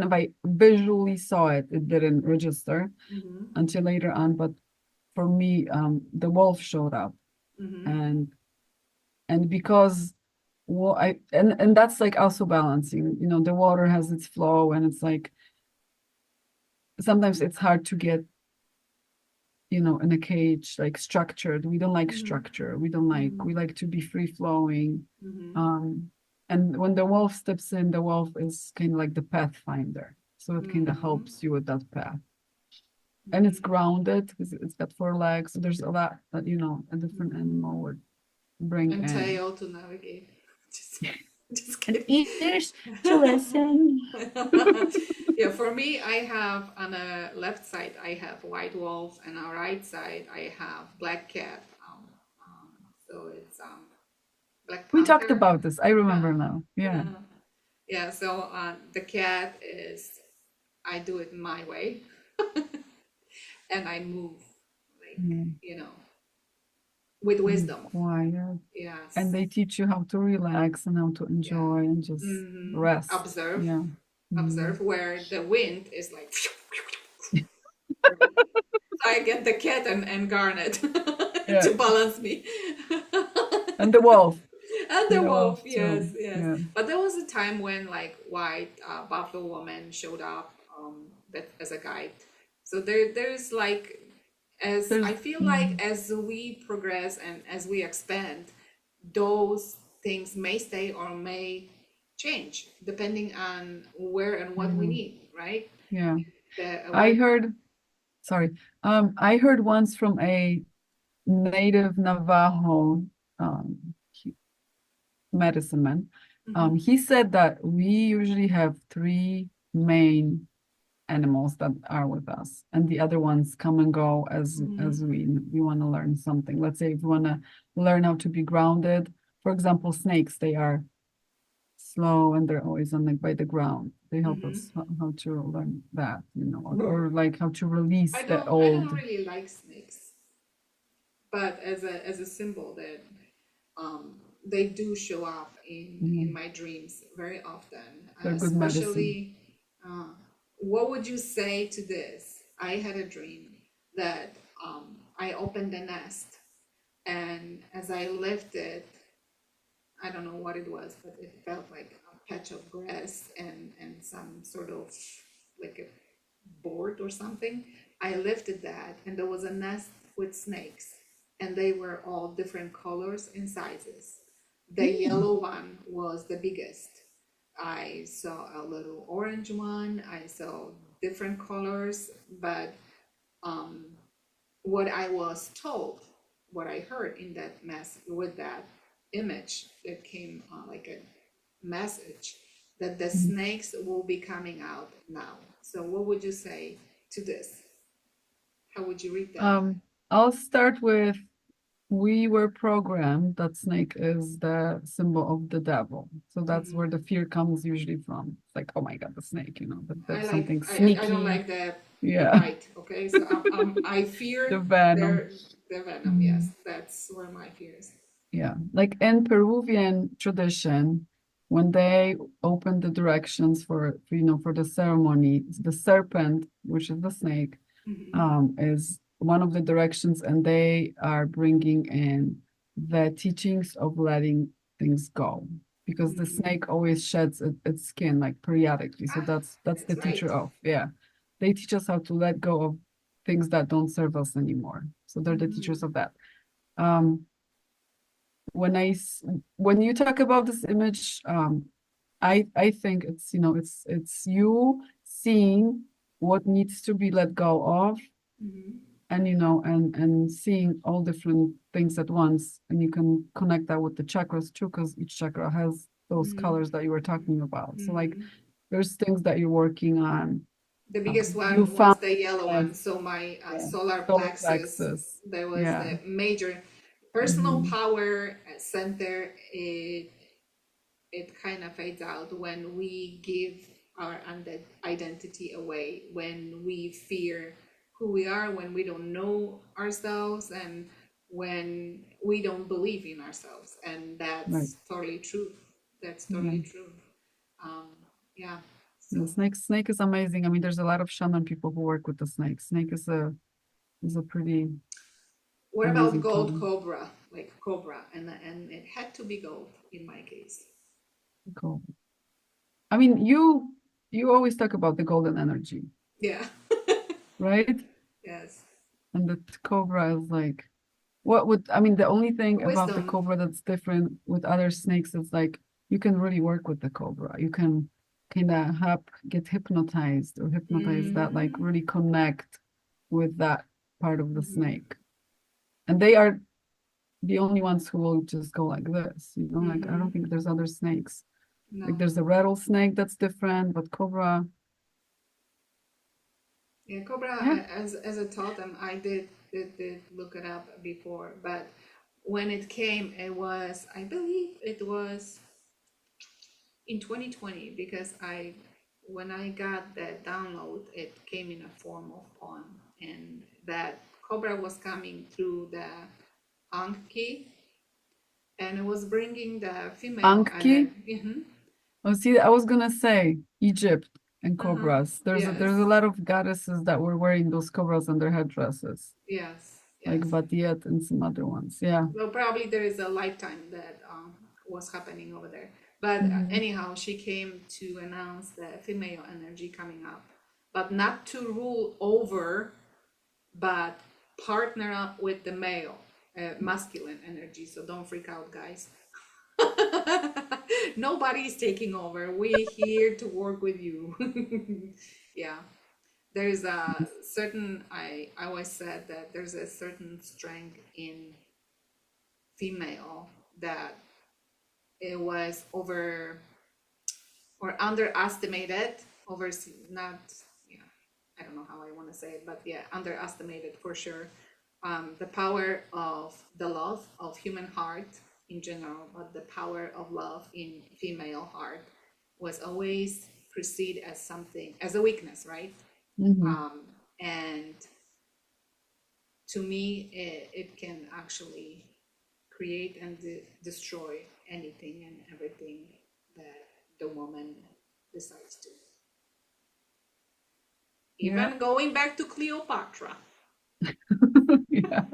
if I visually saw it, it didn't register Mm-hmm. until later on. But for me, the wolf showed up, Mm-hmm. and because well, and that's like also balancing. You know, the water has its flow, and it's like sometimes it's hard to get, you know, in a cage, like structured. We don't like Mm-hmm. structure. We like to be free flowing. Mm-hmm. Um, and when the wolf steps in, the wolf is kind of like the pathfinder. So it kind of Mm-hmm. helps you with that path. And it's Mm-hmm. grounded because it's got 4 legs. So there's a lot that, you know, a different animal would bring And in. tail to navigate. Just, just And kidding. ears to listen. Yeah, for me, I have on the left side, I have white wolf, and on the right side, I have black cat. So it's Black We talked Panther. about this. I Yeah, remember now. Yeah. yeah, yeah. So the cat is, I do it my way, and I move like, Yeah. with And wisdom. quiet. And Yes. they teach you how to relax and how to Yeah. enjoy and just Hmm. rest. Observe, Yeah. Mm. observe where the wind is like. So I get the cat and Garnet Yeah. to balance me. And the wolf. And the The wolf wolf, yes, too. yes. Yeah. But there was a time when like white buffalo woman showed up that as a guide. So there's like, as There's I feel mm, like as we progress and as we expand, those things may stay or may change depending on where and what we mhm, need, right? yeah. The I white. heard, sorry. I heard once from a native Navajo he- medicine man. Mhm, He said that we usually have 3 main animals that are with us, and the other ones come and go as mhm, we want to learn something. Let's say if we want to learn how to be grounded, for example, snakes, they are slow and they're always on like by the ground. They help mhm. us how to learn that, you know, or like how to release I the don't I don't old. really like snakes, but as a symbol that they do show up in Mhm. my dreams very often, They're good medicine. especially. Uh, what would you say to this? I had a dream that I opened the nest, and as I lifted, I don't know what it was, but it felt like a patch of grass and some sort of like a board or something. I lifted that, and there was a nest with snakes, and they were all different colors and sizes. The Mm. yellow one was the biggest. I saw a little orange one. I saw different colors, but what I was told, what I heard in that mess with that image that came like a message, that the Mhm. snakes will be coming out now. So what would you say to this? How would you read that? I'll start with we were programmed that snake is the symbol of the devil. So that's Hmm. where the fear comes usually from. It's like, oh my God, the snake, you know, that I there's like something I don't sneaky. like the Yeah, bite. Okay, so I the fear venom. their the venom. Yes, Mm. that's where my fear is. Yeah, like in Peruvian tradition, when they open the directions you know, for the ceremony, the serpent, which is the snake, Hmm. is one of the directions, and they are bringing in the teachings of letting things go, because the Hmm. snake always sheds its skin like periodically. So Ah, that's the that's teacher right. of, yeah. They teach us how to let go of things that don't serve us anymore. So they're the teachers Hmm. of that. Um, when you talk about this image, I think it's, you know, it's you seeing what needs to be let go of, Hmm. and and seeing all different things at once, and you can connect that with the chakras too, because each chakra has those Mm-hmm. colors that you were talking about. So like Mm-hmm. there's things that you're working on. The biggest You one was found the yellow like one. So my yeah, solar solar plexus, plexus. there was Yeah. the major personal Hmm. power center. It kind of fades out when we give our identity away, when we fear who we are, when we don't know ourselves, and when we don't believe in ourselves. And Right. that's totally true. That's Yeah. totally true. Um, yeah. Yeah. So, Snake is amazing. I mean, there's a lot of shaman people who work with the snake. Snake is a pretty what about amazing gold totem. cobra? Like cobra, and it had to be gold in my case. Cool. I mean, you always talk about the golden energy, Yeah. right? Yes. And the cobra is like, what would I mean? The only thing about the Wisdom. cobra that's different with other snakes is like you can really work with the cobra. You can kind of help get hypnotized or hypnotize that, like Mm-hmm. really connect with that part of the Mm-hmm. snake. And they are the only ones who will just go like this, like I Mm-hmm. don't think there's other snakes. Like No. there's a rattlesnake that's different, but cobra, Yeah, Cobra yeah. as a totem, I did look it up before, but when it came, it was, I believe it was in 2020, because I when I got that download, it came in a form of poem, and that Cobra was coming through the Anki, and it was bringing the female Anki. energy. Mhm. Oh, see, I was gonna say Egypt and Uh-huh. cobras. There's a Yes, lot of goddesses that were wearing those cobras on their headdresses, yes, like yes. Batiet and some other ones. Yeah. Well, probably there is a lifetime that was happening over there. But Hmm. anyhow, she came to announce the female energy coming up, but not to rule over, but partner up with the male, masculine energy. So don't freak out, guys. Nobody's taking over. We're here to work with you. Yeah. There's a certain, I always said that there's a certain strength in female that it was over or underestimated, over not, yeah, I don't know how I want to say it, but yeah, underestimated for sure. The power of the love of human heart in general, but the power of love in female heart was always perceived as something, as a weakness, right? Hmm. um, and to me it can actually create and destroy anything and everything that the woman decides to. Yeah. Even going back to Cleopatra. Yeah.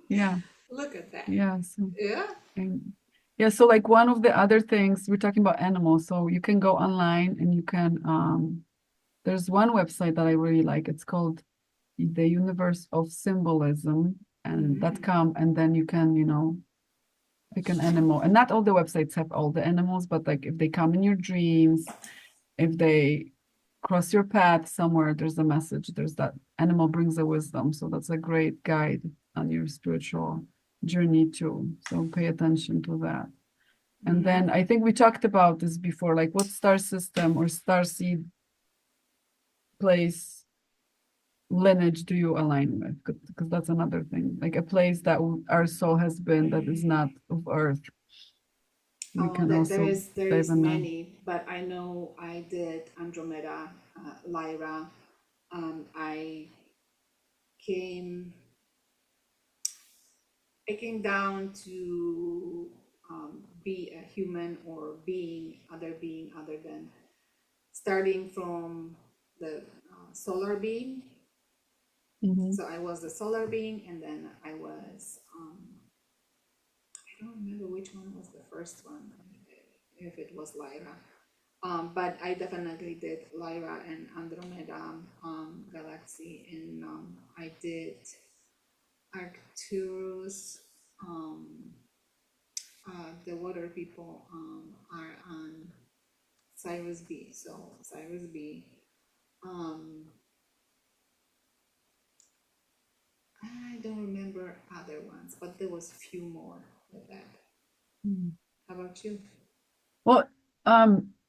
Yeah. Look at that. Yeah. So, Yeah. and yeah. So like one of the other things we're talking about animals, so you can go online and you can there's one website that I really like. It's called the Universe of Symbolism and Mm-hmm. .com, and then you can, pick an animal. And not all the websites have all the animals, but like if they come in your dreams, if they cross your path somewhere, there's a message. There's that animal brings a wisdom. So that's a great guide on your spiritual journey too. So pay attention to that. And Mm-hmm. then I think we talked about this before, like what star system or star seed place lineage do you align with? Because that's another thing, like a place that our soul has been that is not of earth. We Oh, can that also there dive is in there. many, but I know I did Andromeda, Lyra. I came I came down to be a human or being other than starting from the solar being. Hmm. So I was the solar being, and then I was, I don't remember which one was the first one, if it was Lyra. But I definitely did Lyra and Andromeda galaxy, and I did Arcturus. Um, the water people are on Cyrus B. So Cyrus B. Um, I don't remember other ones, but there was few more like that. Mm. How about you? Well,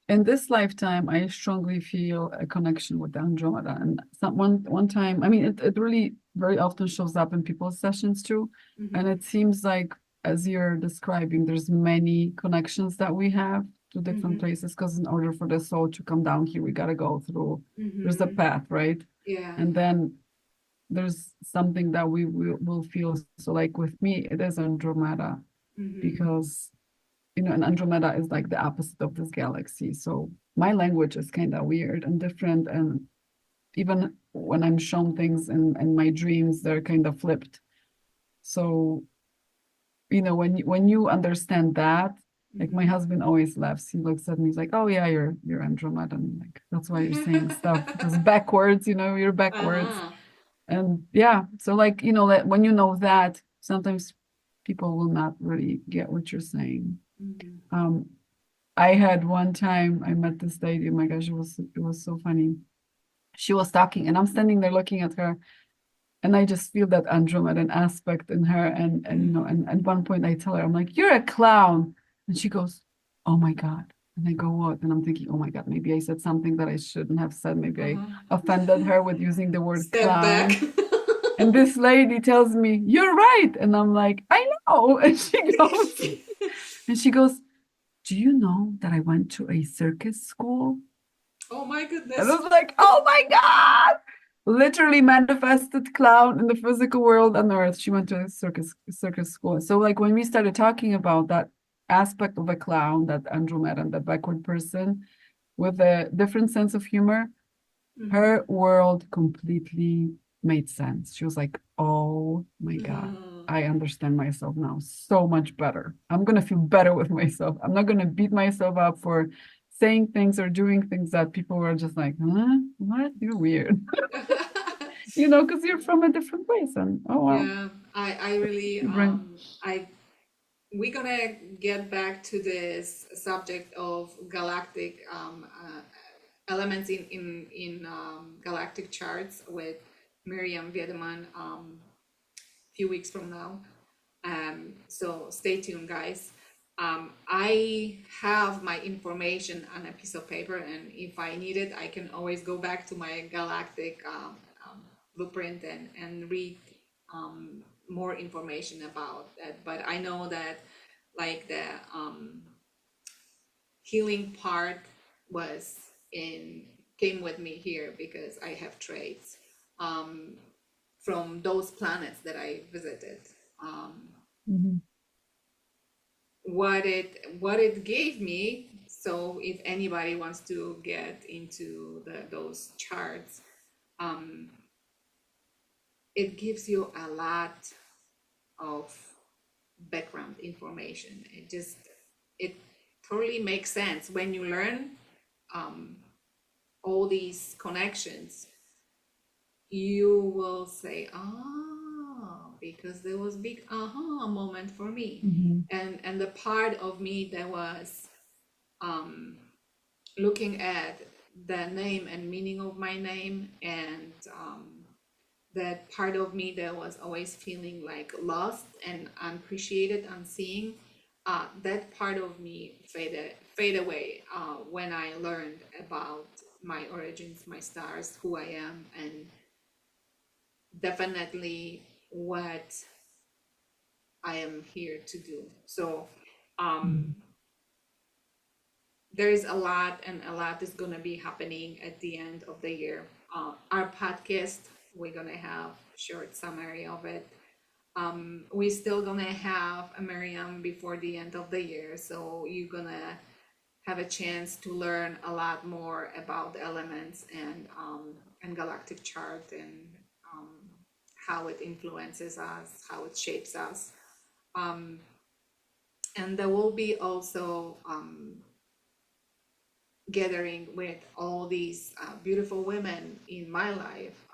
in this lifetime, I strongly feel a connection with Andromeda. And one time, I mean, it really very often shows up in people's sessions too. And Mm-hmm. it seems like, as you're describing, there's many connections that we have to different Mm-hmm. places. Because in order for the soul to come down here, we gotta go through. There's a Mm-hmm. path, right? Yeah. And then there's something that we will feel. So, like with me, it is Andromeda Mm-hmm. because and Andromeda is like the opposite of this galaxy. So my language is kind of weird and different. And even when I'm shown things in my dreams, they're kind of flipped. So, when you understand that, like my Mm-hmm. husband always laughs. He looks at me, he's like, "Oh yeah, you're Andromeda." And like, that's why you're saying stuff because backwards, you're backwards. Uh-huh. And yeah, so like, that when you know that, sometimes people will not really get what you're saying. Mm-hmm. Um, I had one time I met this lady. Oh my gosh, it was so funny. She was talking, and I'm standing there looking at her, and I just feel that Andromedan aspect in her. And and at one point I tell her, I'm like, "You're a clown," and she goes, "Oh my God." And I go, "What?" And I'm thinking, "Oh my God, maybe I said something that I shouldn't have said. Maybe I Uh-huh. offended her with using the word Step back. clown." And this lady tells me, "You're right." And I'm like, "I know." And she goes, "Do you know that I went to a circus school?" Oh my And I goodness. was like, "Oh my God." Literally manifested clown in the physical world on earth. She went to a circus school. So like when we started talking about that aspect of a clown, that Andromeda and the backward person with a different sense of humor, Mm-hmm. her world completely made sense. She was like, "Oh my God, Mm-hmm. I understand myself now so much better. I'm going to feel better with myself. I'm not going to beat myself up for saying things or doing things that people were just like, huh? What? You're weird." Because you're from a different place. And oh, wow, Yeah, I really you bring. I we're gonna get back to this subject of galactic elements in galactic charts with Miriam Wiedemann a few weeks from now. So stay tuned, guys. I have my information on a piece of paper, and if I need it, I can always go back to my galactic blueprint and read more information about that. But I know that like the healing part was in came with me here because I have traits um, from those planets that I visited. Um, Mhm. what it gave me. So if anybody wants to get into those charts, um, it gives you a lot of background information. It totally makes sense when you learn um, all these connections. You will say, "Ah," because there was big aha moment for me, Mhm. and the part of me that was um, looking at the name and meaning of my name, and that part of me that was always feeling like lost and unappreciated, unseen, that part of me fade away when I learned about my origins, my stars, who I am, and definitely what I am here to do. So Mhm. there is a lot, and a lot is going to be happening at the end of the year. Our podcast, we're going to have short summary of it. We still going to have a Miriam before the end of the year, so you're going to have a chance to learn a lot more about the elements and galactic chart, and um, how it influences us, how it shapes us. And there will be also gathering with all these beautiful women in my life,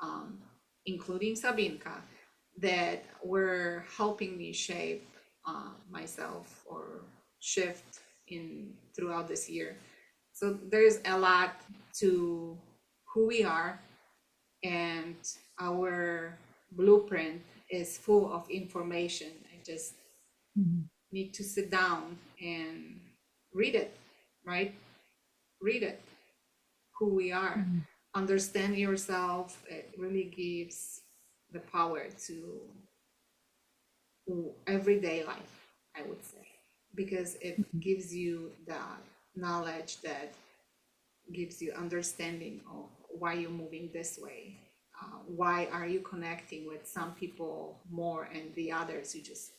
including Sabinka, that were helping me shape myself or shift in throughout this year. So there's a lot to who we are and our blueprint is full of information. I just Mhm. need to sit down and read it, right? Read it, who we are. Mhm. Understand yourself. It really gives the power to everyday life, I would say, because it Mhm. gives you the knowledge that gives you understanding of why you're moving this way. Why are you connecting with some people more and the others you just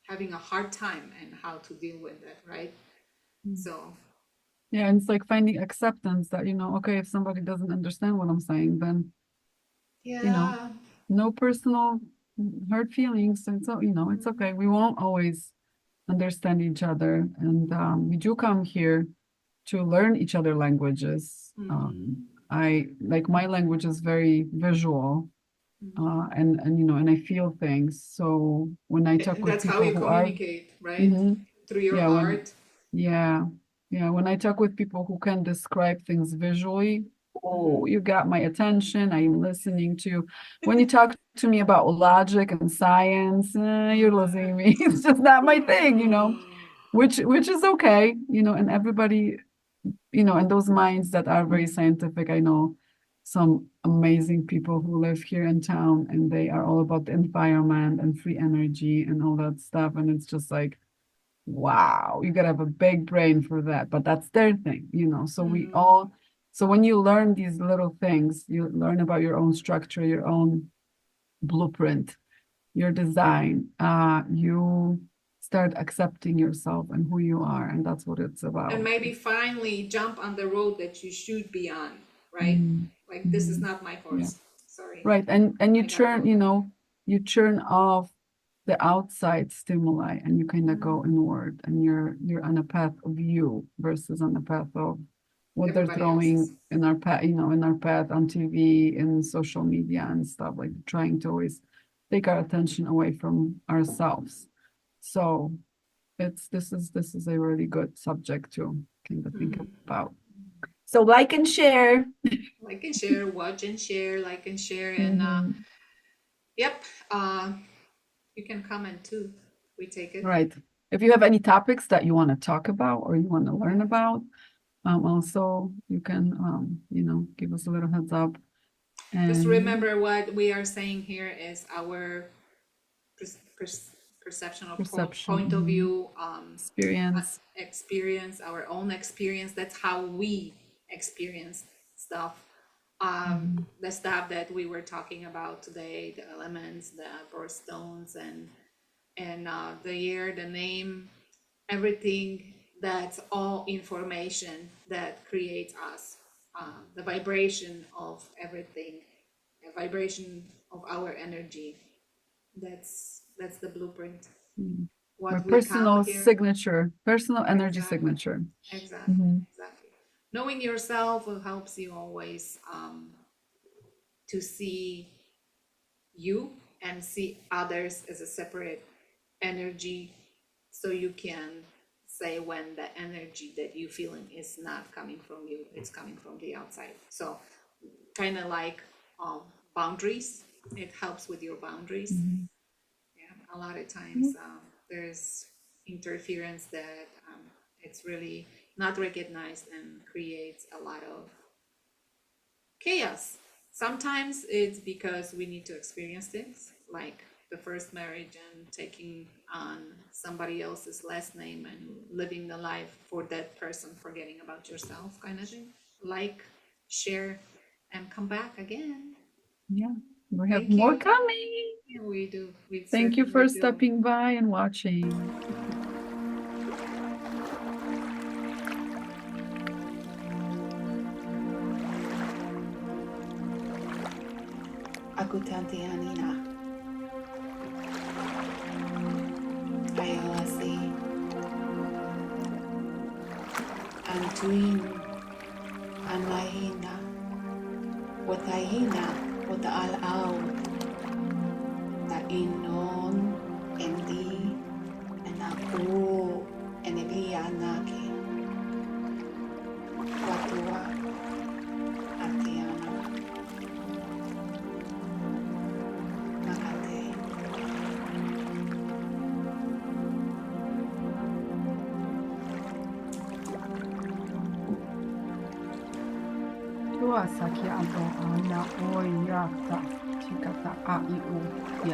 having a hard time, and how to deal with it, right? Mhm. So Yeah, and it's like finding acceptance that, okay, if somebody doesn't understand what I'm saying, then, you know, yeah. no personal hurt feelings. And so, it's Mm-hmm. okay. We won't always understand each other. And we do come here to learn each other languages. Mm-hmm. I like my language is very visual, Mm-hmm. and I feel things. So when I talk And with that's how people you who are, communicate, right? hmm Through your yeah, art. yeah, yeah, when I talk with people who can describe things visually, oh, Mm-hmm. you got my attention. I'm listening to you. When you talk to me about logic and science, you're losing me. It's just not my thing, which is okay, and everybody, and those minds that are very scientific. I know some amazing people who live here in town, and they are all about the environment and free energy and all that stuff. And it's just like, wow, you gotta have a big brain for that. But that's their thing, Mm-hmm. So when you learn these little things, you learn about your own structure, your own blueprint, your design, you start accepting yourself and who you are. And that's what it's And about. maybe finally jump on the road that you should be on, right? Mhm. Like, this is Mhm. not my Yeah. horse. Sorry, Right. And I gotta go there. you churn off the outside stimuli and you kind of Mm-hmm. go inward, and you're on a path of you versus on the path of what they're Everybody else's. throwing in our path, in our path on TV and social media and stuff, like trying to always take our attention away from ourselves. So this is a really good subject to kind of think Mm-hmm. about. So like and share. Like and share, watch and share, like and share, and Mhm. yep. Uh, you can comment too. We take it. Right. If you have any topics that you want to talk about or you want to learn Yes. about, also you can, give us a little heads up. Just And remember, what we are saying here is our perception or perception, point of view, experience. experience, our own experience. That's how we experience stuff. Mhm. The stuff that we were talking about today, the elements, the birthstones, and the year, the name, everything. That's all information that creates us. The vibration of everything, the vibration of our energy. That's the blueprint. Mm. My What we come personal here. signature, personal energy Exactly. signature. Exactly. Hmm. Exactly. Knowing yourself will helps you always to see you and see others as a separate energy, so you can say when the energy that you feeling is not coming from you, it's coming from the outside. So kind of like um, boundaries. It helps with your boundaries. Hmm. Yeah, a lot of times there's interference that it's really not recognized and creates a lot of chaos. Sometimes it's because we need to experience things like the first marriage and taking on somebody else's last name and living the life for that person, forgetting about yourself, kind of thing. Like, share, and come back again. Yeah, we have Thank more you. coming. Yeah, we do. We Thank you certainly for do. stopping by and watching. Aku tanti Anina. Ayawasi. Antuin. Anahina. Watahina. Wataalaw. Tainon. Endi. Enaku. Enebiyanaki. Watua. Atiana. Makate. asaki alto ana o ya ta chikata a I o ya